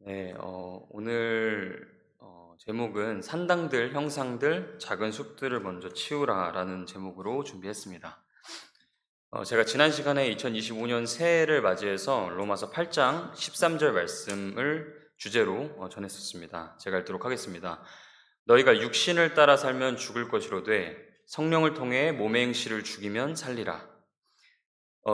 네, 오늘 제목은 산당들, 형상들, 작은 숲들을 먼저 치우라라는 제목으로 준비했습니다. 제가 지난 시간에 2025년 새해를 맞이해서 로마서 8장 13절 말씀을 주제로 전했었습니다. 제가 읽도록 하겠습니다. 너희가 육신을 따라 살면 죽을 것이로되 성령을 통해 몸의 행실을 죽이면 살리라.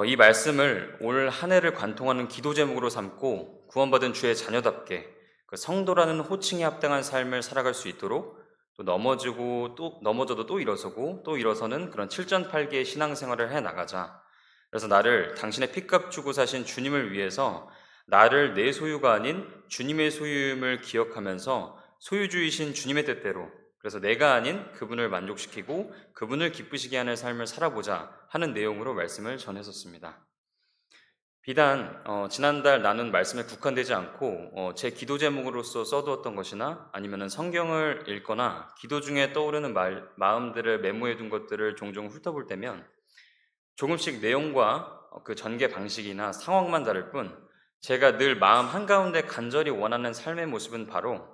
이 말씀을 올 한 해를 관통하는 기도 제목으로 삼고 구원받은 주의 자녀답게 그 성도라는 호칭에 합당한 삶을 살아갈 수 있도록 또 넘어져도 또 일어서고 또 일어서는 그런 7전팔기의 신앙생활을 해 나가자. 그래서 나를 당신의 피값 주고 사신 주님을 위해서 나를 내 소유가 아닌 주님의 소유임을 기억하면서 소유주이신 주님의 뜻대로, 그래서 내가 아닌 그분을 만족시키고 그분을 기쁘시게 하는 삶을 살아보자 하는 내용으로 말씀을 전했었습니다. 비단 지난달 나눈 말씀에 국한되지 않고 제 기도 제목으로서 써두었던 것이나 아니면 성경을 읽거나 기도 중에 떠오르는 마음들을 메모해 둔 것들을 종종 훑어볼 때면 조금씩 내용과 그 전개 방식이나 상황만 다를 뿐, 제가 늘 마음 한가운데 간절히 원하는 삶의 모습은 바로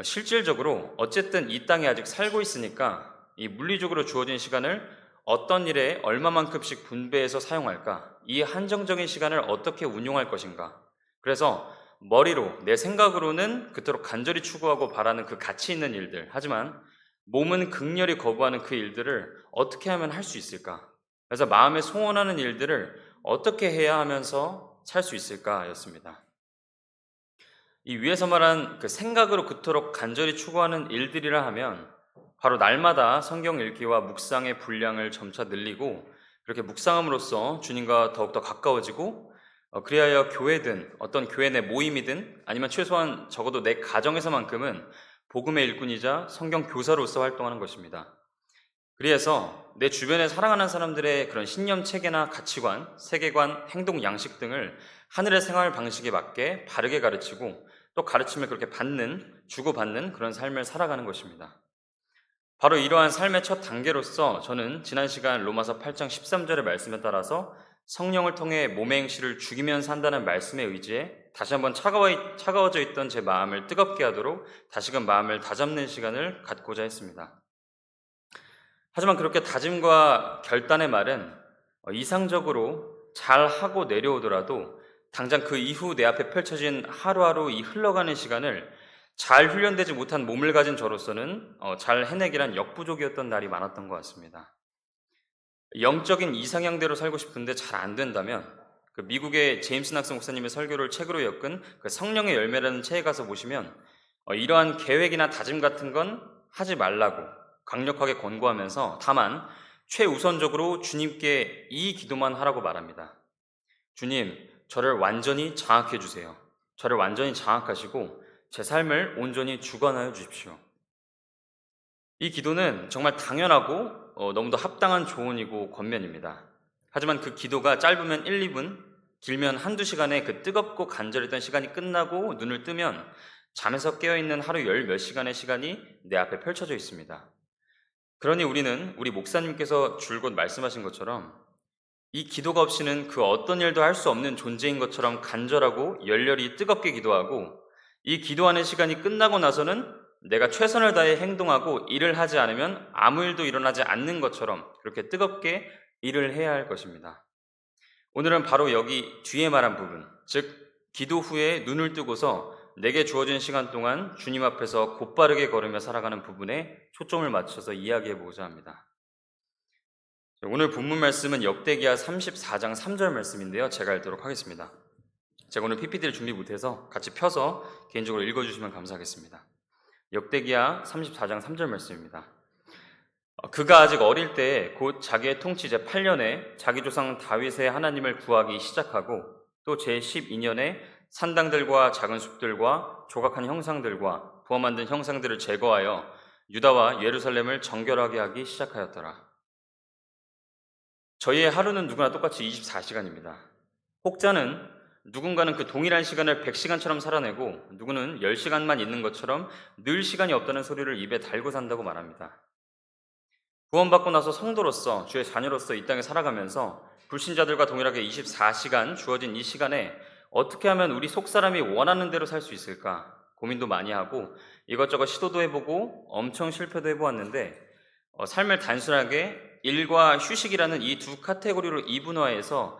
실질적으로 어쨌든 이 땅에 아직 살고 있으니까 이 물리적으로 주어진 시간을 어떤 일에 얼마만큼씩 분배해서 사용할까? 이 한정적인 시간을 어떻게 운용할 것인가? 그래서 머리로, 내 생각으로는 그토록 간절히 추구하고 바라는 그 가치 있는 일들, 하지만 몸은 극렬히 거부하는 그 일들을 어떻게 하면 할 수 있을까? 그래서 마음에 소원하는 일들을 어떻게 해야 하면서 살 수 있을까? 였습니다. 이 위에서 말한 그 생각으로 그토록 간절히 추구하는 일들이라 하면 바로 날마다 성경 읽기와 묵상의 분량을 점차 늘리고 그렇게 묵상함으로써 주님과 더욱더 가까워지고 그리하여 교회든 어떤 교회 내 모임이든 아니면 최소한 적어도 내 가정에서만큼은 복음의 일꾼이자 성경 교사로서 활동하는 것입니다. 그래서 내 주변에 사랑하는 사람들의 그런 신념 체계나 가치관, 세계관, 행동 양식 등을 하늘의 생활 방식에 맞게 바르게 가르치고 또 가르침을 그렇게 주고받는 그런 삶을 살아가는 것입니다. 바로 이러한 삶의 첫 단계로서 저는 지난 시간 로마서 8장 13절의 말씀에 따라서 성령을 통해 몸의 행실을 죽이면 산다는 말씀에 의지해 다시 한번 차가워져 있던 제 마음을 뜨겁게 하도록 다시금 마음을 다잡는 시간을 갖고자 했습니다. 하지만 그렇게 다짐과 결단의 말은 이상적으로 잘 하고 내려오더라도 당장 그 이후 내 앞에 펼쳐진 하루하루 이 흘러가는 시간을 잘 훈련되지 못한 몸을 가진 저로서는 잘 해내기란 역부족이었던 날이 많았던 것 같습니다. 영적인 이상향대로 살고 싶은데 잘 안 된다면 그 미국의 제임스 낙스 목사님의 설교를 책으로 엮은 그 성령의 열매라는 책에 가서 보시면 이러한 계획이나 다짐 같은 건 하지 말라고 강력하게 권고하면서 다만 최우선적으로 주님께 이 기도만 하라고 말합니다. 주님, 저를 완전히 장악해 주세요. 저를 완전히 장악하시고 제 삶을 온전히 주관하여 주십시오. 이 기도는 정말 당연하고 너무도 합당한 조언이고 권면입니다. 하지만 그 기도가 짧으면 1, 2분, 길면 한두 시간에 그 뜨겁고 간절했던 시간이 끝나고 눈을 뜨면 잠에서 깨어있는 하루 열 몇 시간의 시간이 내 앞에 펼쳐져 있습니다. 그러니 우리는 우리 목사님께서 줄곧 말씀하신 것처럼 이 기도가 없이는 그 어떤 일도 할 수 없는 존재인 것처럼 간절하고 열렬히 뜨겁게 기도하고 이 기도하는 시간이 끝나고 나서는 내가 최선을 다해 행동하고 일을 하지 않으면 아무 일도 일어나지 않는 것처럼 그렇게 뜨겁게 일을 해야 할 것입니다. 오늘은 바로 여기 뒤에 말한 부분, 즉 기도 후에 눈을 뜨고서 내게 주어진 시간 동안 주님 앞에서 곧바르게 걸으며 살아가는 부분에 초점을 맞춰서 이야기해보고자 합니다. 오늘 본문 말씀은 역대기하 34장 3절 말씀인데요. 제가 읽도록 하겠습니다. 제가 오늘 PPT를 준비 못해서 같이 펴서 개인적으로 읽어주시면 감사하겠습니다. 역대기하 34장 3절 말씀입니다. 그가 아직 어릴 때 곧 자기의 통치 제8년에 자기 조상 다윗의 하나님을 구하기 시작하고 또 제12년에 산당들과 작은 숲들과 조각한 형상들과 부어 만든 형상들을 제거하여 유다와 예루살렘을 정결하게 하기 시작하였더라. 저희의 하루는 누구나 똑같이 24시간입니다. 혹자는 누군가는 그 동일한 시간을 100시간처럼 살아내고 누구는 10시간만 있는 것처럼 늘 시간이 없다는 소리를 입에 달고 산다고 말합니다. 구원받고 나서 성도로서 주의 자녀로서 이 땅에 살아가면서 불신자들과 동일하게 24시간 주어진 이 시간에 어떻게 하면 우리 속사람이 원하는 대로 살 수 있을까 고민도 많이 하고 이것저것 시도도 해보고 엄청 실패도 해보았는데 삶을 단순하게 일과 휴식이라는 이 두 카테고리로 이분화해서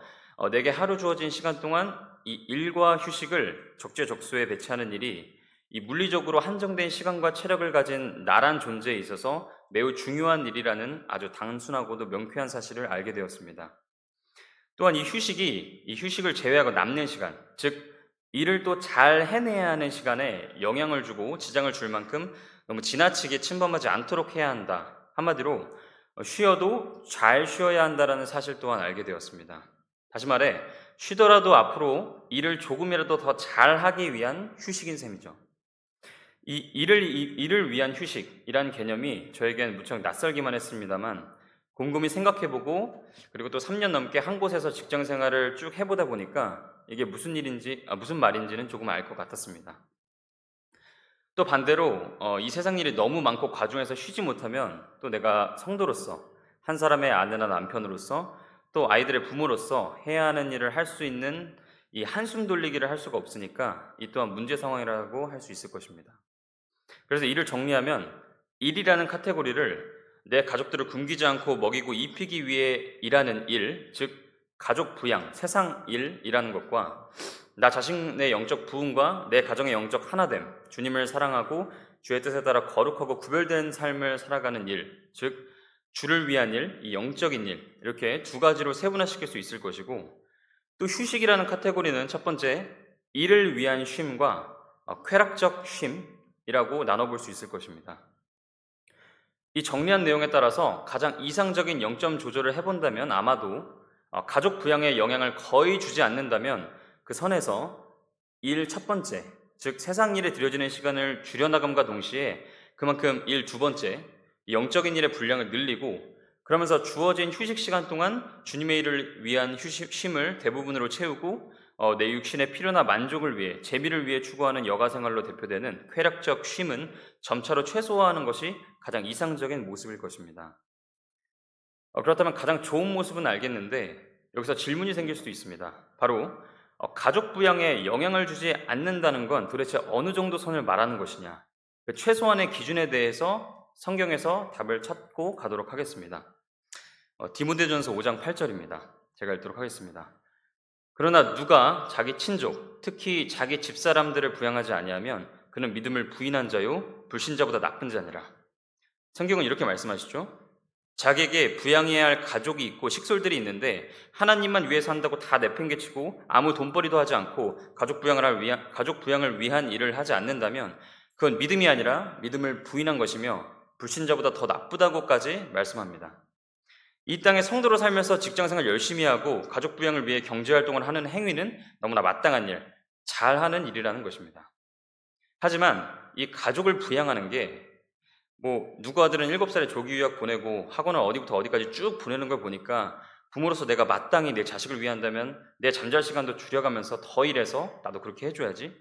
내게 하루 주어진 시간 동안 이 일과 휴식을 적재적소에 배치하는 일이 이 물리적으로 한정된 시간과 체력을 가진 나란 존재에 있어서 매우 중요한 일이라는 아주 단순하고도 명쾌한 사실을 알게 되었습니다. 또한 이 휴식을 제외하고 남는 시간, 즉 일을 또 잘 해내야 하는 시간에 영향을 주고 지장을 줄 만큼 너무 지나치게 침범하지 않도록 해야 한다. 한마디로 쉬어도 잘 쉬어야 한다는 사실 또한 알게 되었습니다. 다시 말해 쉬더라도 앞으로 일을 조금이라도 더 잘하기 위한 휴식인 셈이죠. 이 일을 위한 휴식이란 개념이 저에겐 무척 낯설기만 했습니다만 곰곰이 생각해보고 그리고 또 3년 넘게 한 곳에서 직장 생활을 쭉 해보다 보니까 이게 무슨 말인지는 조금 알 것 같았습니다. 또 반대로 이 세상 일이 너무 많고 과중해서 쉬지 못하면 또 내가 성도로서 한 사람의 아내나 남편으로서 또 아이들의 부모로서 해야 하는 일을 할 수 있는 이 한숨 돌리기를 할 수가 없으니까 이 또한 문제 상황이라고 할 수 있을 것입니다. 그래서 이를 정리하면 일이라는 카테고리를 내 가족들을 굶기지 않고 먹이고 입히기 위해 일하는 일, 즉 가족 부양, 세상 일이라는 것과 나 자신의 영적 부흥과 내 가정의 영적 하나됨, 주님을 사랑하고 주의 뜻에 따라 거룩하고 구별된 삶을 살아가는 일, 즉 주를 위한 일, 이 영적인 일, 이렇게 두 가지로 세분화시킬 수 있을 것이고 또 휴식이라는 카테고리는 첫 번째 일을 위한 쉼과 쾌락적 쉼이라고 나눠볼 수 있을 것입니다. 이 정리한 내용에 따라서 가장 이상적인 영점 조절을 해본다면 아마도 가족 부양에 영향을 거의 주지 않는다면 그 선에서 일 첫 번째, 즉 세상 일에 들여지는 시간을 줄여나감과 동시에 그만큼 일 두 번째, 영적인 일의 분량을 늘리고 그러면서 주어진 휴식 시간 동안 주님의 일을 위한 쉼을 대부분으로 채우고 내 육신의 필요나 만족을 위해 재미를 위해 추구하는 여가 생활로 대표되는 쾌락적 쉼은 점차로 최소화하는 것이 가장 이상적인 모습일 것입니다. 그렇다면 가장 좋은 모습은 알겠는데 여기서 질문이 생길 수도 있습니다. 바로 가족 부양에 영향을 주지 않는다는 건 도대체 어느 정도 선을 말하는 것이냐? 그 최소한의 기준에 대해서 성경에서 답을 찾고 가도록 하겠습니다. 디모데전서 5장 8절입니다. 제가 읽도록 하겠습니다. 그러나 누가 자기 친족, 특히 자기 집사람들을 부양하지 아니하면 그는 믿음을 부인한 자요 불신자보다 나쁜 자니라. 성경은 이렇게 말씀하시죠. 자기에게 부양해야 할 가족이 있고 식솔들이 있는데 하나님만 위해서 한다고 다 내팽개치고 아무 돈벌이도 하지 않고 가족 부양을 위한 일을 하지 않는다면 그건 믿음이 아니라 믿음을 부인한 것이며 불신자보다 더 나쁘다고까지 말씀합니다. 이 땅에 성도로 살면서 직장생활 열심히 하고 가족 부양을 위해 경제활동을 하는 행위는 너무나 마땅한 일, 잘하는 일이라는 것입니다. 하지만 이 가족을 부양하는 게 누구 아들은 7살에 조기 유학 보내고 학원을 어디부터 어디까지 쭉 보내는 걸 보니까 부모로서 내가 마땅히 내 자식을 위한다면 내 잠잘 시간도 줄여가면서 더 일해서 나도 그렇게 해줘야지.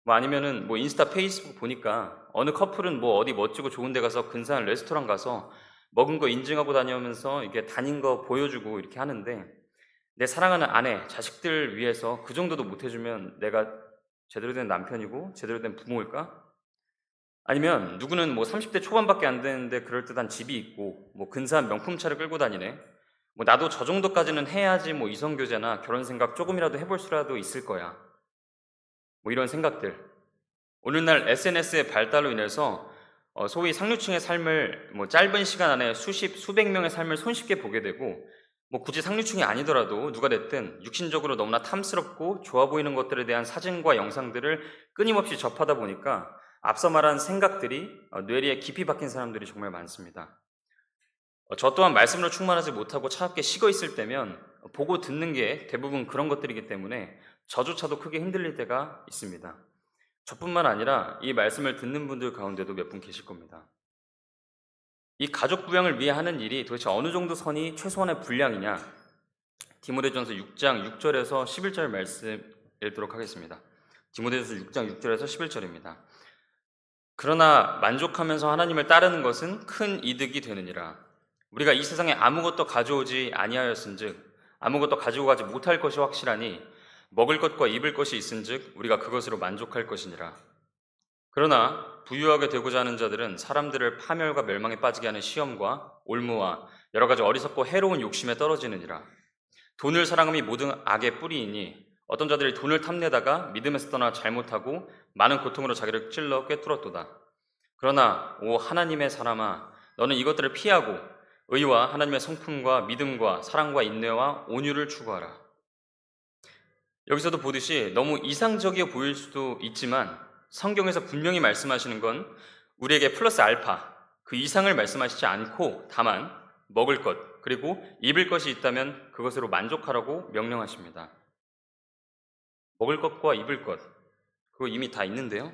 아니면은 인스타 페이스북 보니까 어느 커플은 어디 멋지고 좋은 데 가서 근사한 레스토랑 가서 먹은 거 인증하고 다니면서 이렇게 다닌 거 보여주고 이렇게 하는데 내 사랑하는 아내, 자식들 위해서 그 정도도 못 해주면 내가 제대로 된 남편이고 제대로 된 부모일까? 아니면 누구는 30대 초반밖에 안 되는데 그럴듯한 집이 있고 근사한 명품차를 끌고 다니네. 나도 저 정도까지는 해야지 이성교제나 결혼 생각 조금이라도 해볼 수라도 있을 거야. 이런 생각들. 오늘날 SNS의 발달로 인해서 소위 상류층의 삶을 짧은 시간 안에 수백 명의 삶을 손쉽게 보게 되고 굳이 상류층이 아니더라도 누가 됐든 육신적으로 너무나 탐스럽고 좋아 보이는 것들에 대한 사진과 영상들을 끊임없이 접하다 보니까 앞서 말한 생각들이 뇌리에 깊이 박힌 사람들이 정말 많습니다. 저 또한 말씀으로 충만하지 못하고 차갑게 식어 있을 때면 보고 듣는 게 대부분 그런 것들이기 때문에 저조차도 크게 흔들릴 때가 있습니다. 저뿐만 아니라 이 말씀을 듣는 분들 가운데도 몇 분 계실 겁니다. 이 가족 부양을 위해 하는 일이 도대체 어느 정도 선이 최소한의 분량이냐? 디모데전서 6장 6절에서 11절 말씀 읽도록 하겠습니다. 디모데전서 6장 6절에서 11절입니다. 그러나 만족하면서 하나님을 따르는 것은 큰 이득이 되느니라. 우리가 이 세상에 아무것도 가져오지 아니하였은즉 아무것도 가지고 가지 못할 것이 확실하니 먹을 것과 입을 것이 있은즉 우리가 그것으로 만족할 것이니라. 그러나 부유하게 되고자 하는 자들은 사람들을 파멸과 멸망에 빠지게 하는 시험과 올무와 여러 가지 어리석고 해로운 욕심에 떨어지느니라. 돈을 사랑함이 모든 악의 뿌리이니 어떤 자들이 돈을 탐내다가 믿음에서 떠나 잘못하고 많은 고통으로 자기를 찔러 꿰뚫었도다. 그러나 오 하나님의 사람아, 너는 이것들을 피하고 의와 하나님의 성품과 믿음과 사랑과 인내와 온유를 추구하라. 여기서도 보듯이 너무 이상적이어 보일 수도 있지만 성경에서 분명히 말씀하시는 건 우리에게 플러스 알파, 그 이상을 말씀하시지 않고 다만 먹을 것, 그리고 입을 것이 있다면 그것으로 만족하라고 명령하십니다. 먹을 것과 입을 것, 그거 이미 다 있는데요.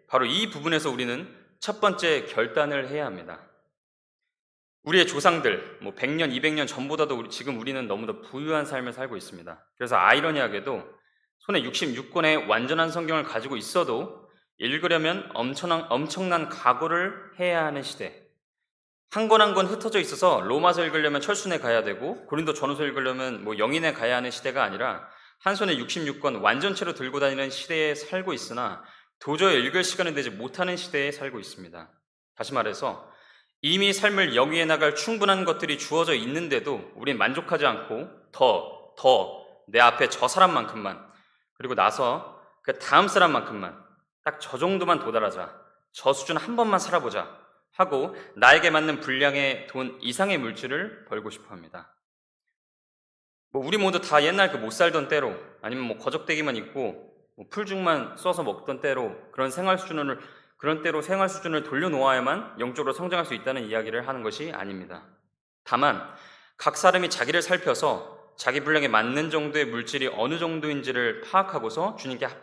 바로 이 부분에서 우리는 첫 번째 결단을 해야 합니다. 우리의 조상들, 100년, 200년 전보다도 지금 우리는 너무도 부유한 삶을 살고 있습니다. 그래서 아이러니하게도 손에 66권의 완전한 성경을 가지고 있어도 읽으려면 엄청난 각오를 해야 하는 시대. 한 권 한 권 흩어져 있어서 로마서 읽으려면 철순에 가야 되고 고린도 전후서 읽으려면 영인에 가야 하는 시대가 아니라 한 손에 66권 완전체로 들고 다니는 시대에 살고 있으나 도저히 읽을 시간이 되지 못하는 시대에 살고 있습니다. 다시 말해서 이미 삶을 영위해 나갈 충분한 것들이 주어져 있는데도 우린 만족하지 않고 더 내 앞에 저 사람만큼만, 그리고 나서 그 다음 사람만큼만, 딱 저 정도만 도달하자, 저 수준 한 번만 살아보자 하고 나에게 맞는 분량의 돈 이상의 물질을 벌고 싶어 합니다. 우리 모두 다 옛날 그 못 살던 때로, 아니면 거적대기만 입고 풀죽만 써서 먹던 때로 그런 생활 수준을 돌려놓아야만 영적으로 성장할 수 있다는 이야기를 하는 것이 아닙니다. 다만 각 사람이 자기를 살펴서 자기 분량에 맞는 정도의 물질이 어느 정도인지를 파악하고서 주님께서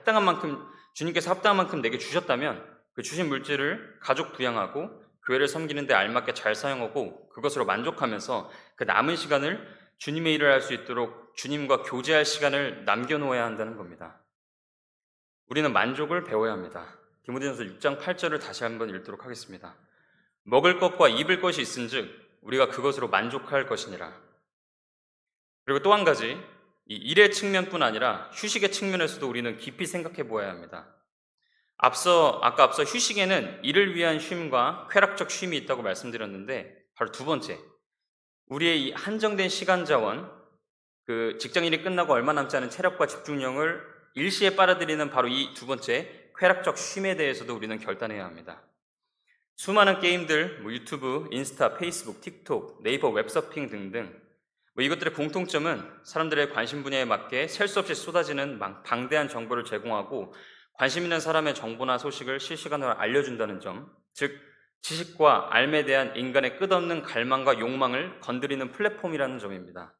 합당한 만큼 내게 주셨다면 그 주신 물질을 가족 부양하고 교회를 섬기는 데 알맞게 잘 사용하고 그것으로 만족하면서 그 남은 시간을 주님의 일을 할 수 있도록 주님과 교제할 시간을 남겨놓아야 한다는 겁니다. 우리는 만족을 배워야 합니다. 디모데전서 6장 8절을 다시 한번 읽도록 하겠습니다. 먹을 것과 입을 것이 있은즉 우리가 그것으로 만족할 것이니라. 그리고 또 한 가지, 이 일의 측면뿐 아니라 휴식의 측면에서도 우리는 깊이 생각해 보아야 합니다. 아까 앞서 휴식에는 일을 위한 쉼과 쾌락적 쉼이 있다고 말씀드렸는데 바로 두 번째, 우리의 이 한정된 시간 자원, 그 직장일이 끝나고 얼마 남지 않은 체력과 집중력을 일시에 빨아들이는 바로 이 두 번째 쾌락적 쉼에 대해서도 우리는 결단해야 합니다. 수많은 게임들, 유튜브, 인스타, 페이스북, 틱톡, 네이버 웹서핑 등등 이것들의 공통점은 사람들의 관심 분야에 맞게 셀 수 없이 쏟아지는 방대한 정보를 제공하고 관심 있는 사람의 정보나 소식을 실시간으로 알려준다는 점, 즉 지식과 알에 대한 인간의 끝없는 갈망과 욕망을 건드리는 플랫폼이라는 점입니다.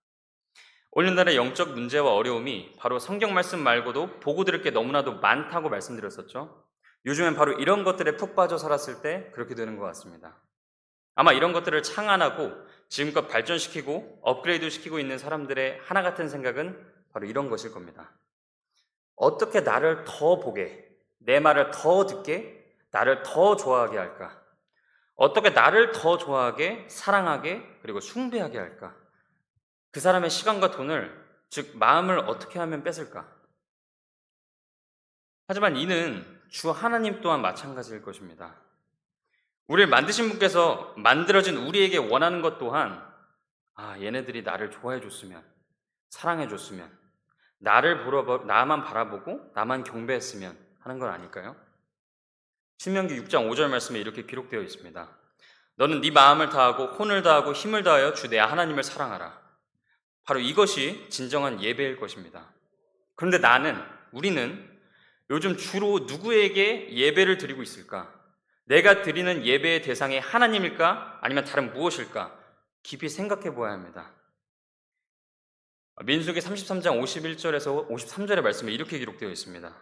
오늘날의 영적 문제와 어려움이 바로 성경 말씀 말고도 보고 들을 게 너무나도 많다고 말씀드렸었죠. 요즘엔 바로 이런 것들에 푹 빠져 살았을 때 그렇게 되는 것 같습니다. 아마 이런 것들을 창안하고 지금껏 발전시키고 업그레이드 시키고 있는 사람들의 하나 같은 생각은 바로 이런 것일 겁니다. 어떻게 나를 더 보게, 내 말을 더 듣게, 나를 더 좋아하게 할까? 어떻게 나를 더 좋아하게, 사랑하게, 그리고 숭배하게 할까? 그 사람의 시간과 돈을, 즉 마음을 어떻게 하면 뺏을까? 하지만 이는 주 하나님 또한 마찬가지일 것입니다. 우리를 만드신 분께서 만들어진 우리에게 원하는 것 또한 얘네들이 나를 좋아해 줬으면, 사랑해 줬으면, 나만 바라보고 나만 경배했으면 하는 건 아닐까요? 신명기 6장 5절 말씀에 이렇게 기록되어 있습니다. 너는 네 마음을 다하고 혼을 다하고 힘을 다하여 주 내 하나님을 사랑하라. 바로 이것이 진정한 예배일 것입니다. 그런데 우리는 요즘 주로 누구에게 예배를 드리고 있을까? 내가 드리는 예배의 대상이 하나님일까? 아니면 다른 무엇일까? 깊이 생각해 보아야 합니다. 민수기 33장 51절에서 53절의 말씀에 이렇게 기록되어 있습니다.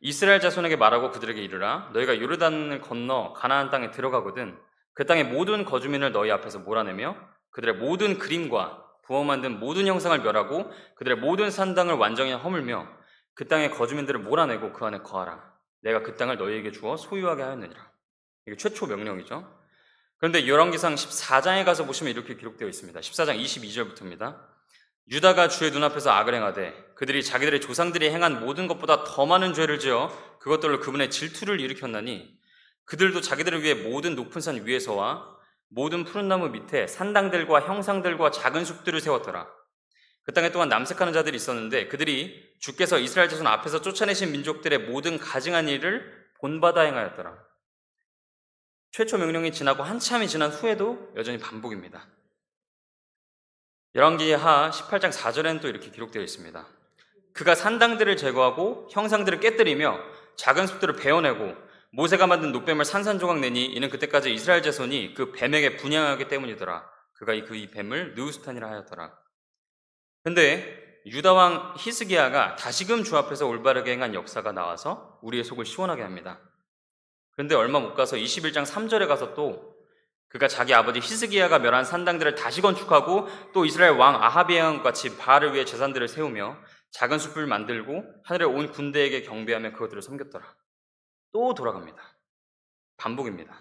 이스라엘 자손에게 말하고 그들에게 이르라. 너희가 요르단을 건너 가나안 땅에 들어가거든 그 땅의 모든 거주민을 너희 앞에서 몰아내며 그들의 모든 그림과 부어 만든 모든 형상을 멸하고 그들의 모든 산당을 완전히 허물며 그 땅의 거주민들을 몰아내고 그 안에 거하라. 내가 그 땅을 너희에게 주어 소유하게 하였느니라. 이게 최초 명령이죠. 그런데 열왕기상 14장에 가서 보시면 이렇게 기록되어 있습니다. 14장 22절부터입니다. 유다가 주의 눈앞에서 악을 행하되 그들이 자기들의 조상들이 행한 모든 것보다 더 많은 죄를 지어 그것들로 그분의 질투를 일으켰나니 그들도 자기들을 위해 모든 높은 산 위에서와 모든 푸른 나무 밑에 산당들과 형상들과 작은 숲들을 세웠더라. 그 땅에 또한 남색하는 자들이 있었는데 그들이 주께서 이스라엘 자손 앞에서 쫓아내신 민족들의 모든 가증한 일을 본받아 행하였더라. 최초 명령이 지나고 한참이 지난 후에도 여전히 반복입니다. 열왕기하 18장 4절에는 또 이렇게 기록되어 있습니다. 그가 산당들을 제거하고 형상들을 깨뜨리며 작은 숲들을 베어내고 모세가 만든 놋뱀을 산산조각 내니 이는 그때까지 이스라엘 자손이 그 뱀에게 분향하기 때문이더라. 그가 이 뱀을 느우스탄이라 하였더라. 근데 유다왕 히스기야가 다시금 주 앞에서 올바르게 행한 역사가 나와서 우리의 속을 시원하게 합니다. 그런데 얼마 못 가서 21장 3절에 가서 또 그가 자기 아버지 히스기야가 멸한 산당들을 다시 건축하고 또 이스라엘 왕 아합이 행한 것 같이 바알을 위해 제단들을 세우며 작은 숲을 만들고 하늘의 온 군대에게 경배하며 그것들을 섬겼더라. 또 돌아갑니다. 반복입니다.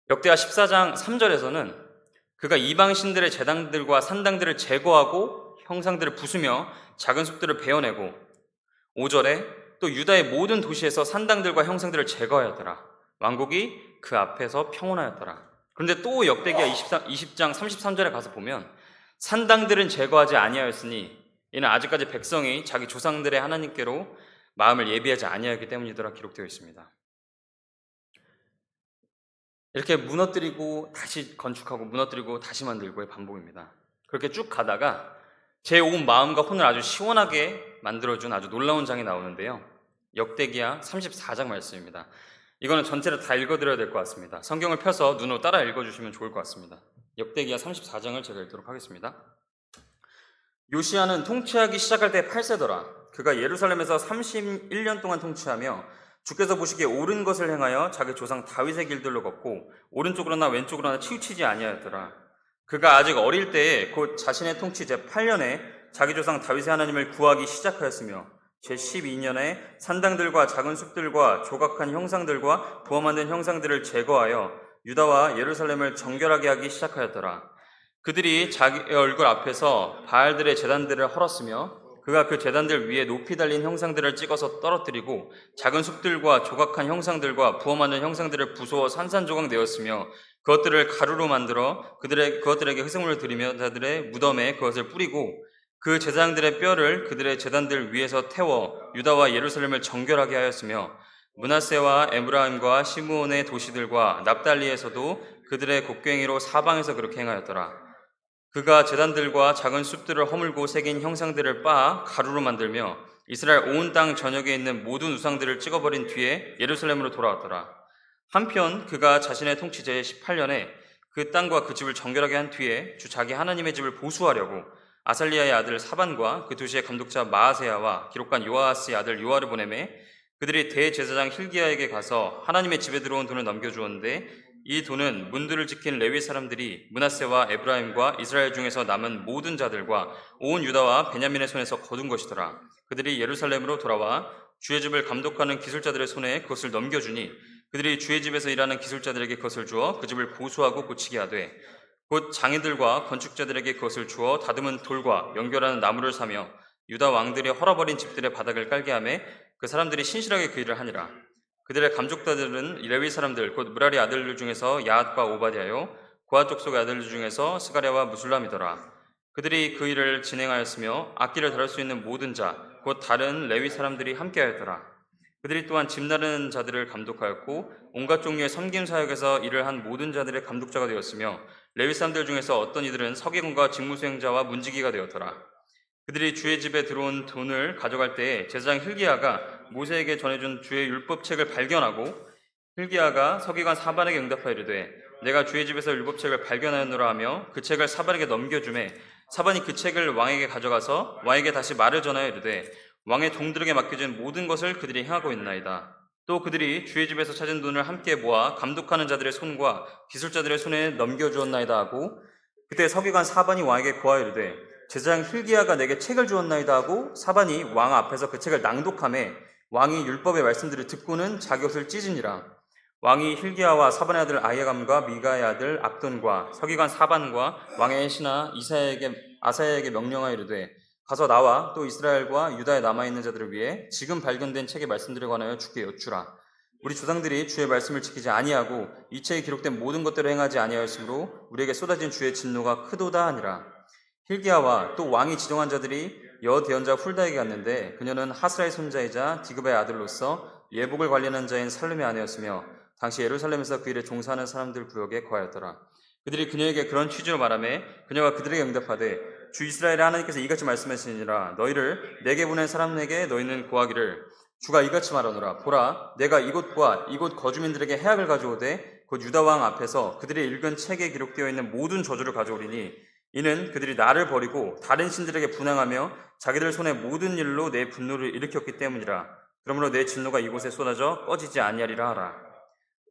역대하 14장 3절에서는 그가 이방 신들의 제단들과 산당들을 제거하고 형상들을 부수며 작은 숲들을 베어내고 5절에 또 유다의 모든 도시에서 산당들과 형상들을 제거하였더라. 왕국이 그 앞에서 평온하였더라. 그런데 또 역대기하 20장 33절에 가서 보면 산당들은 제거하지 아니하였으니 이는 아직까지 백성이 자기 조상들의 하나님께로 마음을 예비하지 아니하였기 때문이더라 기록되어 있습니다. 이렇게 무너뜨리고 다시 건축하고 무너뜨리고 다시 만들고의 반복입니다. 그렇게 쭉 가다가 제 온 마음과 혼을 아주 시원하게 만들어준 아주 놀라운 장이 나오는데요. 역대기하 34장 말씀입니다. 이거는 전체를 다 읽어드려야 될 것 같습니다. 성경을 펴서 눈으로 따라 읽어주시면 좋을 것 같습니다. 역대기하 34장을 제가 읽도록 하겠습니다. 요시야는 통치하기 시작할 때 8세더라. 그가 예루살렘에서 31년 동안 통치하며 주께서 보시기에 옳은 것을 행하여 자기 조상 다윗의 길들로 걷고 오른쪽으로나 왼쪽으로나 치우치지 아니하였더라. 그가 아직 어릴 때에 곧 자신의 통치 제8년에 자기 조상 다윗의 하나님을 구하기 시작하였으며 제12년에 산당들과 작은 숲들과 조각한 형상들과 부어 만든 형상들을 제거하여 유다와 예루살렘을 정결하게 하기 시작하였더라. 그들이 자기 얼굴 앞에서 바알들의 제단들을 헐었으며 그가 그 제단들 위에 높이 달린 형상들을 찍어서 떨어뜨리고 작은 숲들과 조각한 형상들과 부어 만든 형상들을 부수어 산산조각 내었으며 그것들을 가루로 만들어 그것들에게 희생물을 드리며 자들의 무덤에 그것을 뿌리고 그 제사장들의 뼈를 그들의 제단들 위에서 태워 유다와 예루살렘을 정결하게 하였으며 므낫세와 에브라임과 시므온의 도시들과 납달리에서도 그들의 곡괭이로 사방에서 그렇게 행하였더라. 그가 제단들과 작은 숲들을 허물고 새긴 형상들을 빻아 가루로 만들며 이스라엘 온 땅 전역에 있는 모든 우상들을 찍어버린 뒤에 예루살렘으로 돌아왔더라. 한편 그가 자신의 통치 제18년에 그 땅과 그 집을 정결하게 한 뒤에 주 자기 하나님의 집을 보수하려고 아살리아의 아들 사반과 그 도시의 감독자 마아세야와 기록관 요아스의 아들 요아를 보내매 그들이 대제사장 힐기야에게 가서 하나님의 집에 들어온 돈을 넘겨주었는데 이 돈은 문들을 지킨 레위 사람들이 므낫세와 에브라임과 이스라엘 중에서 남은 모든 자들과 온 유다와 베냐민의 손에서 거둔 것이더라. 그들이 예루살렘으로 돌아와 주의 집을 감독하는 기술자들의 손에 그것을 넘겨주니 그들이 주의 집에서 일하는 기술자들에게 그것을 주어 그 집을 보수하고 고치게 하되 곧 장인들과 건축자들에게 그것을 주어 다듬은 돌과 연결하는 나무를 사며 유다 왕들이 헐어버린 집들의 바닥을 깔게 하며 그 사람들이 신실하게 그 일을 하니라. 그들의 감족자들은 레위 사람들 곧 무라리 아들들 중에서 야앗과 오바댜요 고아 족속의 아들들 중에서 스가랴와 무술람이더라. 그들이 그 일을 진행하였으며 악기를 다룰 수 있는 모든 자 곧 다른 레위 사람들이 함께하였더라. 그들이 또한 집 나르는 자들을 감독하였고 온갖 종류의 섬김 사역에서 일을 한 모든 자들의 감독자가 되었으며 레위 사람들 중에서 어떤 이들은 서기관과 직무수행자와 문지기가 되었더라. 그들이 주의 집에 들어온 돈을 가져갈 때에 제사장 힐기야가 모세에게 전해준 주의 율법책을 발견하고 힐기야가 서기관 사반에게 응답하여 이르되 내가 주의 집에서 율법책을 발견하였노라 하며 그 책을 사반에게 넘겨주매 사반이 그 책을 왕에게 가져가서 왕에게 다시 말을 전하여 이르되 왕의 종들에게 맡겨진 모든 것을 그들이 행하고 있나이다. 또 그들이 주의 집에서 찾은 돈을 함께 모아 감독하는 자들의 손과 기술자들의 손에 넘겨주었나이다 하고 그때 서기관 사반이 왕에게 고하여 이르되 제사장 힐기야가 내게 책을 주었나이다 하고 사반이 왕 앞에서 그 책을 낭독하매 왕이 율법의 말씀들을 듣고는 자기 옷을 찢으니라. 왕이 힐기야와 사반의 아들 아히감과 미가의 아들 압돈과 서기관 사반과 왕의 신하 이사야에게 아사야에게 명령하여 이르되 가서 나와 또 이스라엘과 유다에 남아있는 자들을 위해 지금 발견된 책의 말씀들에 관하여 주께 여쭈라. 우리 조상들이 주의 말씀을 지키지 아니하고 이 책에 기록된 모든 것대로 행하지 아니하였으므로 우리에게 쏟아진 주의 진노가 크도다 하니라. hil기야와 또 왕이 지정한 자들이 여대언자 훌다에게 갔는데 그녀는 하스라의 손자이자 디그바의 아들로서 예복을 관리하는 자인 살룸의 아내였으며 당시 예루살렘에서 그 일에 종사하는 사람들 구역에 거하였더라. 그들이 그녀에게 그런 취지로 말하매 그녀가 그들에게 응답하되 주 이스라엘의 하나님께서 이같이 말씀하시니라. 너희를 내게 보낸 사람에게 너희는 고하기를 주가 이같이 말하노라. 보라, 내가 이곳과 이곳 거주민들에게 해악을 가져오되 곧 유다 왕 앞에서 그들이 읽은 책에 기록되어 있는 모든 저주를 가져오리니 이는 그들이 나를 버리고 다른 신들에게 분향하며 자기들 손의 모든 일로 내 분노를 일으켰기 때문이라. 그러므로 내 진노가 이곳에 쏟아져 꺼지지 아니하리라 하라.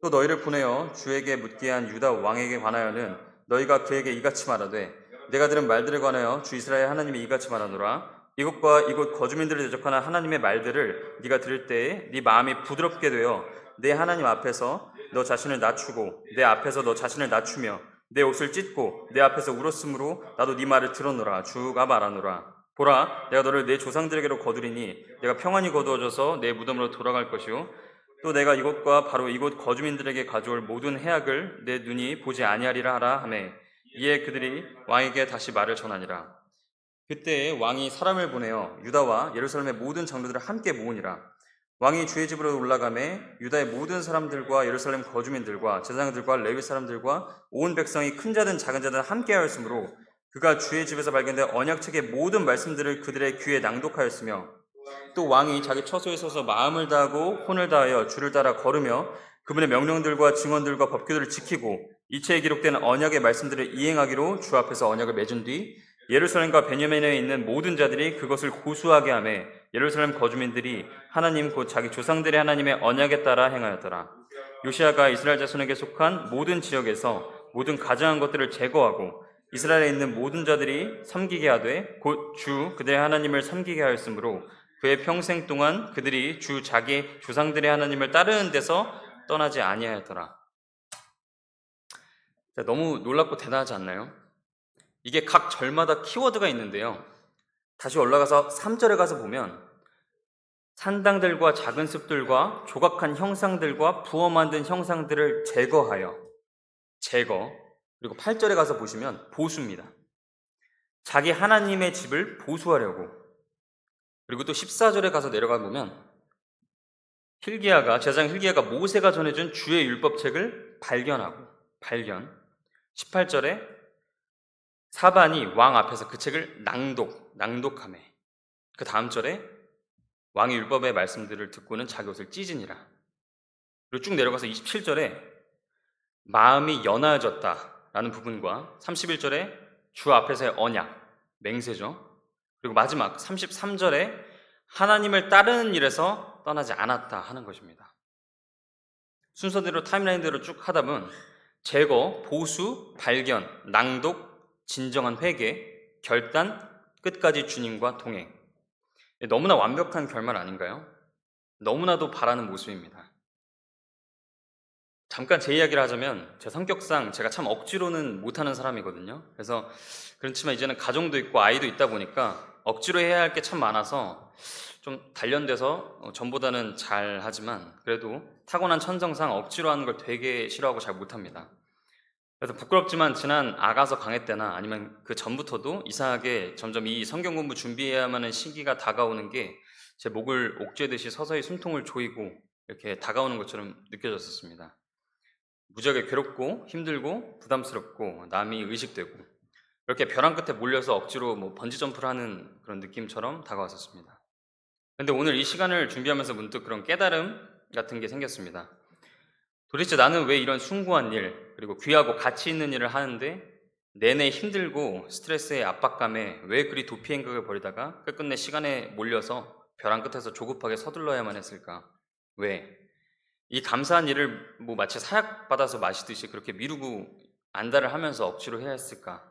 또 너희를 보내어 주에게 묻게 한 유다 왕에게 관하여는 너희가 그에게 이같이 말하되 내가 들은 말들에 관하여 주 이스라엘 하나님이 이같이 말하노라. 이곳과 이곳 거주민들을 대적하는 하나님의 말들을 네가 들을 때에 네 마음이 부드럽게 되어 내 하나님 앞에서 너 자신을 낮추고 내 앞에서 너 자신을 낮추며 내 옷을 찢고 내 앞에서 울었으므로 나도 네 말을 들었노라. 주가 말하노라. 보라, 내가 너를 내 조상들에게로 거두리니 내가 평안히 거두어져서 내 무덤으로 돌아갈 것이요 또 내가 이곳과 바로 이곳 거주민들에게 가져올 모든 해악을 내 눈이 보지 아니하리라 하라 하매 이에 그들이 왕에게 다시 말을 전하니라. 그때에 왕이 사람을 보내어 유다와 예루살렘의 모든 장로들을 함께 모으니라. 왕이 주의 집으로 올라가매 유다의 모든 사람들과 예루살렘 거주민들과 제사장들과 레위 사람들과 온 백성이 큰 자든 작은 자든 함께 하였으므로 그가 주의 집에서 발견된 언약책의 모든 말씀들을 그들의 귀에 낭독하였으며 또 왕이 자기 처소에 서서 마음을 다하고 혼을 다하여 주를 따라 걸으며 그분의 명령들과 증언들과 법규들을 지키고 이 책에 기록된 언약의 말씀들을 이행하기로 주 앞에서 언약을 맺은 뒤 예루살렘과 베냐민에 있는 모든 자들이 그것을 고수하게 하며 예루살렘 거주민들이 하나님 곧 자기 조상들의 하나님의 언약에 따라 행하였더라. 요시야가 이스라엘 자손에게 속한 모든 지역에서 모든 가증한 것들을 제거하고 이스라엘에 있는 모든 자들이 섬기게 하되 곧 주 그들의 하나님을 섬기게 하였으므로 그의 평생 동안 그들이 주 자기 조상들의 하나님을 따르는 데서 떠나지 아니하였더라. 너무 놀랍고 대단하지 않나요? 이게 각 절마다 키워드가 있는데요. 다시 올라가서 3절에 가서 보면 산당들과 작은 습들과 조각한 형상들과 부어 만든 형상들을 제거하여 그리고 8절에 가서 보시면 보수입니다. 자기 하나님의 집을 보수하려고. 그리고 또 14절에 가서 내려가 보면 제사장 hil기야가 모세가 전해준 주의 율법책을 발견. 18절에 사반이 왕 앞에서 그 책을 낭독하며 그 다음 절에 왕의 율법의 말씀들을 듣고는 자기 옷을 찢으니라. 그리고 쭉 내려가서 27절에 마음이 연하여졌다라는 부분과 31절에 주 앞에서의 언약, 맹세죠. 그리고 마지막 33절에 하나님을 따르는 일에서 떠나지 않았다 하는 것입니다. 순서대로 타임라인대로 쭉 하다 보면 제거, 보수, 발견, 낭독, 진정한 회개, 결단, 끝까지 주님과 동행. 너무나 완벽한 결말 아닌가요? 너무나도 바라는 모습입니다. 잠깐 제 이야기를 하자면 제 성격상 제가 참 억지로는 못하는 사람이거든요. 그래서 그렇지만 이제는 가정도 있고 아이도 있다 보니까 억지로 해야 할 게 참 많아서 좀 단련돼서 전보다는 잘 하지만 그래도 타고난 천성상 억지로 하는 걸 되게 싫어하고 잘 못합니다. 그래서 부끄럽지만 지난 아가서 강해 때나 아니면 그 전부터도 이상하게 점점 이 성경 공부 준비해야만 하는 시기가 다가오는 게 제 목을 옥죄듯이 서서히 숨통을 조이고 이렇게 다가오는 것처럼 느껴졌었습니다. 무지하게 괴롭고 힘들고 부담스럽고 남이 의식되고 이렇게 벼랑 끝에 몰려서 억지로 번지점프를 하는 그런 느낌처럼 다가왔었습니다. 근데 오늘 이 시간을 준비하면서 문득 그런 깨달음 같은 게 생겼습니다. 도대체 나는 왜 이런 숭고한 일, 그리고 귀하고 가치 있는 일을 하는데 내내 힘들고 스트레스의 압박감에 왜 그리 도피 행각을 벌이다가 끝끝내 시간에 몰려서 벼랑 끝에서 조급하게 서둘러야만 했을까? 왜? 이 감사한 일을 마치 사약받아서 마시듯이 그렇게 미루고 안달을 하면서 억지로 해야 했을까?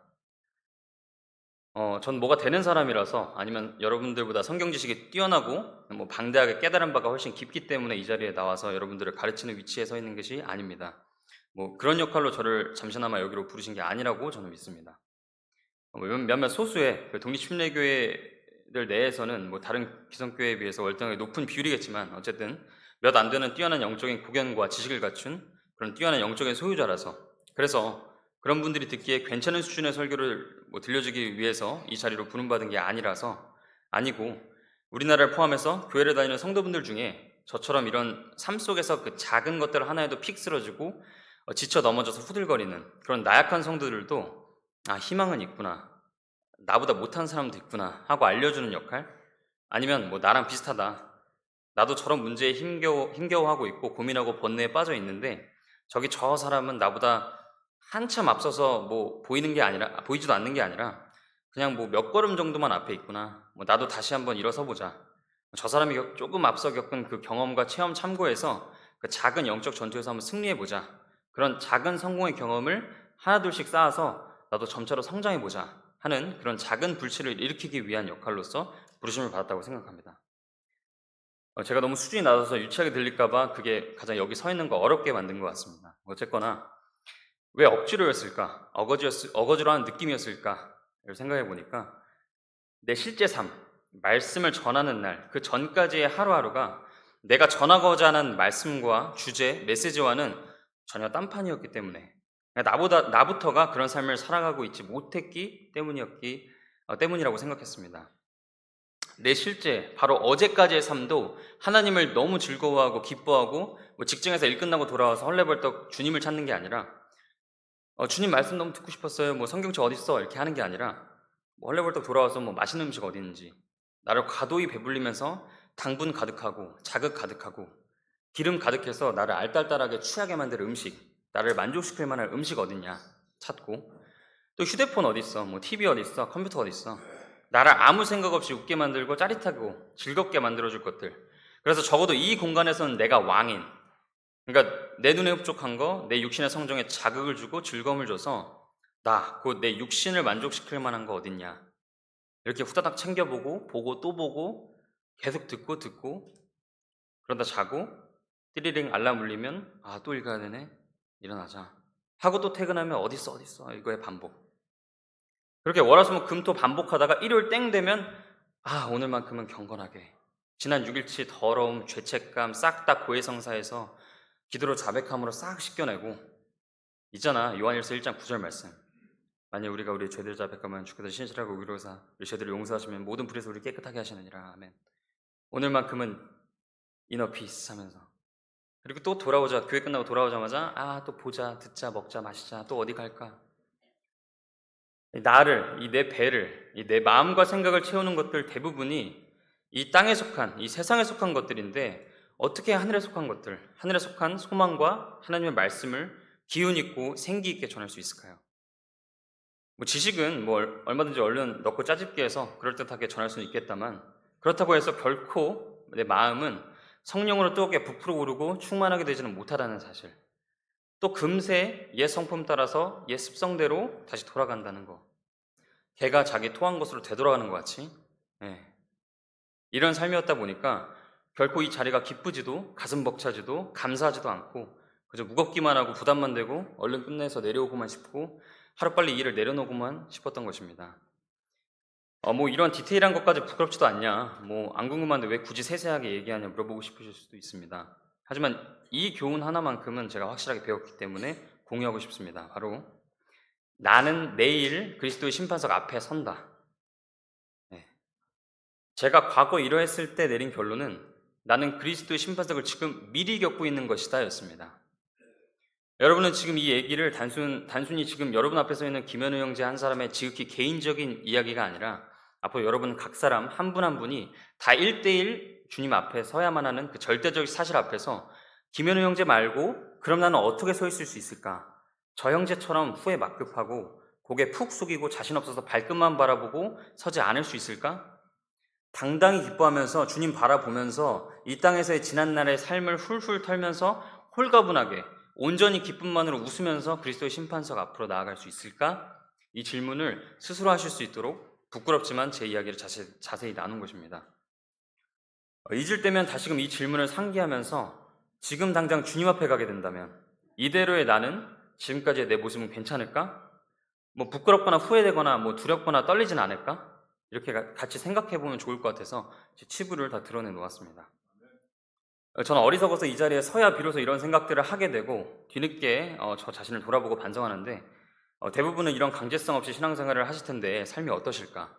전 뭐가 되는 사람이라서 아니면 여러분들보다 성경 지식이 뛰어나고 방대하게 깨달은 바가 훨씬 깊기 때문에 이 자리에 나와서 여러분들을 가르치는 위치에 서 있는 것이 아닙니다. 그런 역할로 저를 잠시나마 여기로 부르신 게 아니라고 저는 믿습니다. 몇몇 소수의 그 독립침례교회들 내에서는 뭐 다른 기성교회에 비해서 월등하게 높은 비율이겠지만 어쨌든 몇 안 되는 뛰어난 영적인 고견과 지식을 갖춘 그런 뛰어난 영적인 소유자라서, 그래서 그런 분들이 듣기에 괜찮은 수준의 설교를 들려주기 위해서 이 자리로 부름받은 게 아니고, 우리나라를 포함해서 교회를 다니는 성도분들 중에 저처럼 이런 삶 속에서 그 작은 것들 하나에도 픽 쓰러지고 지쳐 넘어져서 후들거리는 그런 나약한 성도들도 희망은 있구나, 나보다 못한 사람도 있구나 하고 알려주는 역할, 아니면 나랑 비슷하다, 나도 저런 문제에 힘겨워하고 있고 고민하고 번뇌에 빠져 있는데 저기 저 사람은 나보다 한참 앞서서 보이지도 않는 게 아니라 그냥 몇 걸음 정도만 앞에 있구나, 나도 다시 한번 일어서 보자, 저 사람이 조금 앞서 겪은 그 경험과 체험 참고해서 그 작은 영적 전투에서 한번 승리해 보자, 그런 작은 성공의 경험을 하나둘씩 쌓아서 나도 점차로 성장해 보자 하는 그런 작은 불씨를 일으키기 위한 역할로서 부르심을 받았다고 생각합니다. 제가 너무 수준이 낮아서 유치하게 들릴까봐 그게 가장 여기 서 있는 거 어렵게 만든 것 같습니다. 어쨌거나 왜 억지로였을까? 어거지로 하는 느낌이었을까? 를 생각해 보니까 내 실제 삶, 말씀을 전하는 날, 그 전까지의 하루하루가 내가 전하고자 하는 말씀과 주제, 메시지와는 전혀 딴판이었기 때문에, 나부터가 그런 삶을 살아가고 있지 못했기 때문이라고 생각했습니다. 내 실제, 바로 어제까지의 삶도 하나님을 너무 즐거워하고 기뻐하고 직장에서 일 끝나고 돌아와서 헐레벌떡 주님을 찾는 게 아니라 주님 말씀 너무 듣고 싶었어요, 성경책 어딨어 이렇게 하는 게 아니라 헐레벌떡 돌아와서 맛있는 음식 어디 있는지, 나를 과도히 배불리면서 당분 가득하고 자극 가득하고 기름 가득해서 나를 알딸딸하게 취하게 만들 음식, 나를 만족시킬 만한 음식 어딨냐 찾고, 또 휴대폰 어딨어, TV 어딨어, 컴퓨터 어딨어, 나를 아무 생각 없이 웃게 만들고 짜릿하고 즐겁게 만들어줄 것들, 그래서 적어도 이 공간에서는 내가 왕인, 그러니까 내 눈에 흡족한 거, 내 육신의 성정에 자극을 주고 즐거움을 줘서 곧 내 육신을 만족시킬 만한 거 어딨냐 이렇게 후다닥 챙겨보고 보고 또 보고 계속 듣고 그러다 자고 띠리링 알람 울리면 또 읽어야 되네, 일어나자 하고 또 퇴근하면 어딨어 이거의 반복. 그렇게 월화수목금토 반복하다가 일요일 땡 되면 오늘만큼은 경건하게 지난 6일치 더러움, 죄책감 싹 다 고해성사해서 기도로 자백함으로 싹 씻겨내고, 있잖아 요한일서 1장 9절 말씀, 만약 우리가 우리의 죄를 자백하면 주께서 신실하고 의로우사 우리 죄들을 용서하시면 모든 불에서 우리 깨끗하게 하시느니라. 아멘. 오늘만큼은 이너 피스 하면서, 그리고 또 교회 끝나고 돌아오자마자 또 보자, 듣자, 먹자, 마시자, 또 어디 갈까, 나를, 내 배를, 내 마음과 생각을 채우는 것들 대부분이 이 땅에 속한, 이 세상에 속한 것들인데 어떻게 하늘에 속한 것들, 하늘에 속한 소망과 하나님의 말씀을 기운 있고 생기 있게 전할 수 있을까요? 지식은 얼마든지 얼른 넣고 짜집기 해서 그럴듯하게 전할 수는 있겠다만, 그렇다고 해서 결코 내 마음은 성령으로 뜨겁게 부풀어 오르고 충만하게 되지는 못하다는 사실, 또 금세 옛 성품 따라서 옛 습성대로 다시 돌아간다는 거, 개가 자기 토한 곳으로 되돌아가는 것 같이 이런 삶이었다 보니까 결코 이 자리가 기쁘지도 가슴 벅차지도 감사하지도 않고 그저 무겁기만 하고 부담만 되고 얼른 끝내서 내려오고만 싶고 하루빨리 일을 내려놓고만 싶었던 것입니다. 이런 디테일한 것까지 부끄럽지도 않냐, 안 궁금한데 왜 굳이 세세하게 얘기하냐 물어보고 싶으실 수도 있습니다. 하지만 이 교훈 하나만큼은 제가 확실하게 배웠기 때문에 공유하고 싶습니다. 바로 나는 내일 그리스도의 심판석 앞에 선다. 제가 과거 이러했을 때 내린 결론은 나는 그리스도의 심판석을 지금 미리 겪고 있는 것이다 였습니다. 여러분은 지금 이 얘기를 단순히 지금 여러분 앞에 서 있는 김현우 형제 한 사람의 지극히 개인적인 이야기가 아니라 앞으로 여러분 각 사람 한 분 한 분이 다 1대1 주님 앞에 서야만 하는 그 절대적 사실 앞에서 김현우 형제 말고 그럼 나는 어떻게 서 있을 수 있을까? 저 형제처럼 후에 막급하고 고개 푹 숙이고 자신 없어서 발끝만 바라보고 서지 않을 수 있을까? 당당히 기뻐하면서 주님 바라보면서 이 땅에서의 지난날의 삶을 훌훌 털면서 홀가분하게 온전히 기쁨만으로 웃으면서 그리스도의 심판석 앞으로 나아갈 수 있을까? 이 질문을 스스로 하실 수 있도록 부끄럽지만 제 이야기를 자세히 나눈 것입니다. 잊을 때면 다시금 이 질문을 상기하면서 지금 당장 주님 앞에 가게 된다면 이대로의 나는, 지금까지의 내 모습은 괜찮을까? 뭐 부끄럽거나 후회되거나 뭐 두렵거나 떨리진 않을까? 이렇게 같이 생각해 보면 좋을 것 같아서 제 치부를 다 드러내 놓았습니다. 저는 어리석어서 이 자리에 서야 비로소 이런 생각들을 하게 되고 뒤늦게 저 자신을 돌아보고 반성하는데 대부분은 이런 강제성 없이 신앙생활을 하실 텐데 삶이 어떠실까?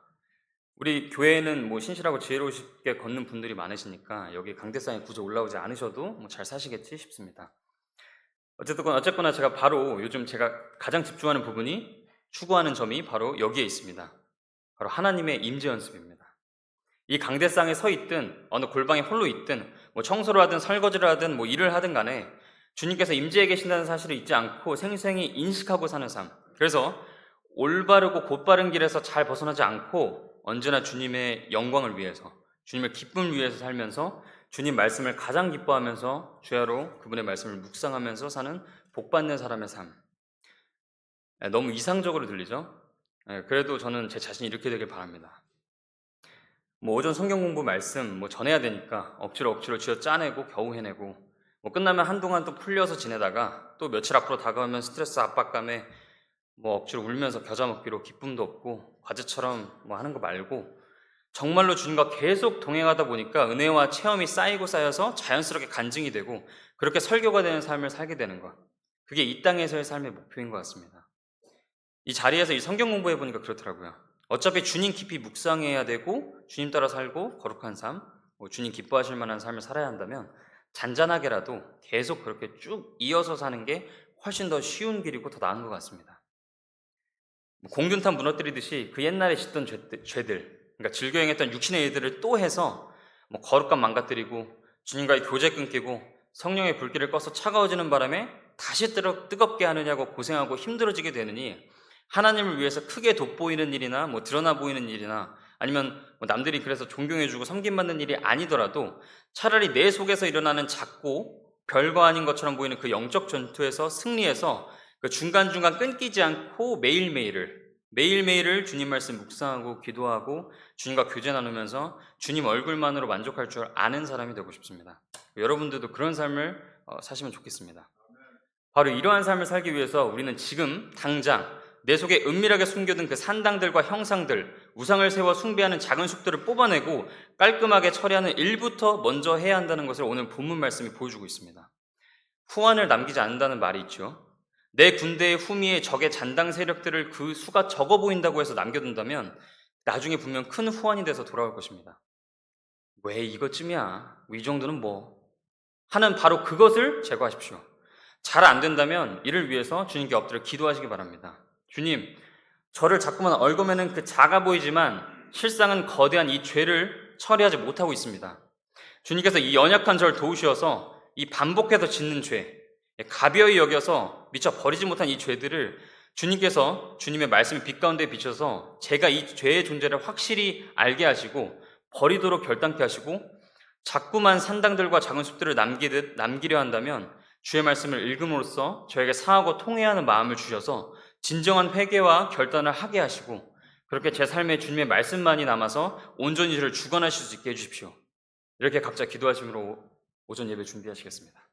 우리 교회는 뭐 신실하고 지혜롭게 걷는 분들이 많으시니까 여기 강대상에 굳이 올라오지 않으셔도 뭐 잘 사시겠지 싶습니다. 어쨌거나 제가 바로 요즘 제가 가장 집중하는 부분이 추구하는 점이 바로 여기에 있습니다. 바로 하나님의 임재 연습입니다. 이 강대상에 서 있든 어느 골방에 홀로 있든 뭐 청소를 하든 설거지를 하든 뭐 일을 하든 간에 주님께서 임재해 계신다는 사실을 잊지 않고 생생히 인식하고 사는 삶. 그래서 올바르고 곧바른 길에서 잘 벗어나지 않고 언제나 주님의 영광을 위해서, 주님의 기쁨을 위해서 살면서 주님 말씀을 가장 기뻐하면서 주야로 그분의 말씀을 묵상하면서 사는 복받는 사람의 삶. 너무 이상적으로 들리죠? 그래도 저는 제 자신이 이렇게 되길 바랍니다. 뭐 오전 성경 공부 말씀 뭐 전해야 되니까 억지로 쥐어 짜내고 겨우 해내고 뭐 끝나면 한동안 또 풀려서 지내다가 또 며칠 앞으로 다가오면 스트레스 압박감에 뭐 억지로 울면서 겨자 먹기로 기쁨도 없고 과제처럼 뭐 하는 거 말고 정말로 주님과 계속 동행하다 보니까 은혜와 체험이 쌓이고 쌓여서 자연스럽게 간증이 되고 그렇게 설교가 되는 삶을 살게 되는 것. 그게 이 땅에서의 삶의 목표인 것 같습니다. 이 자리에서 이 성경 공부해 보니까 그렇더라고요. 어차피 주님 깊이 묵상해야 되고 주님 따라 살고 거룩한 삶, 주님 기뻐하실 만한 삶을 살아야 한다면 잔잔하게라도 계속 그렇게 쭉 이어서 사는 게 훨씬 더 쉬운 길이고 더 나은 것 같습니다. 공균탄 무너뜨리듯이 그 옛날에 짓던 죄들, 그러니까 즐겨 행했던 육신의 일들을 또 해서 뭐 거룩감 망가뜨리고 주님과의 교제 끊기고 성령의 불길을 꺼서 차가워지는 바람에 다시 뜨겁게 하느냐고 고생하고 힘들어지게 되느니 하나님을 위해서 크게 돋보이는 일이나 뭐 드러나 보이는 일이나 아니면 뭐 남들이 그래서 존경해주고 섬김받는 일이 아니더라도 차라리 내 속에서 일어나는 작고 별거 아닌 것처럼 보이는 그 영적 전투에서 승리해서 그 중간중간 끊기지 않고 매일매일을 주님 말씀 묵상하고 기도하고 주님과 교제 나누면서 주님 얼굴만으로 만족할 줄 아는 사람이 되고 싶습니다. 여러분들도 그런 삶을 사시면 좋겠습니다. 바로 이러한 삶을 살기 위해서 우리는 지금 당장 내 속에 은밀하게 숨겨둔 그 산당들과 형상들, 우상을 세워 숭배하는 작은 숲들을 뽑아내고 깔끔하게 처리하는 일부터 먼저 해야 한다는 것을 오늘 본문 말씀이 보여주고 있습니다. 후환을 남기지 않는다는 말이 있죠. 내 군대의 후미에 적의 잔당 세력들을 그 수가 적어 보인다고 해서 남겨둔다면 나중에 분명 큰 후환이 돼서 돌아올 것입니다. 왜 이것쯤이야? 이 정도는 뭐? 하는 바로 그것을 제거하십시오. 잘 안 된다면 이를 위해서 주님께 엎드려 기도하시기 바랍니다. 주님, 저를 자꾸만 얽어매는 그 작아 보이지만 실상은 거대한 이 죄를 처리하지 못하고 있습니다. 주님께서 이 연약한 저를 도우셔서 이 반복해서 짓는 죄, 가벼이 여겨서 미처 버리지 못한 이 죄들을 주님께서 주님의 말씀의 빛 가운데 비춰서 제가 이 죄의 존재를 확실히 알게 하시고 버리도록 결단케 하시고 자꾸만 산당들과 작은 숲들을 남기려 한다면 주의 말씀을 읽음으로써 저에게 상하고 통회하는 마음을 주셔서 진정한 회개와 결단을 하게 하시고 그렇게 제 삶에 주님의 말씀만이 남아서 온전히 저를 주관하실 수 있게 해주십시오. 이렇게 각자 기도하심으로 오전 예배 준비하시겠습니다.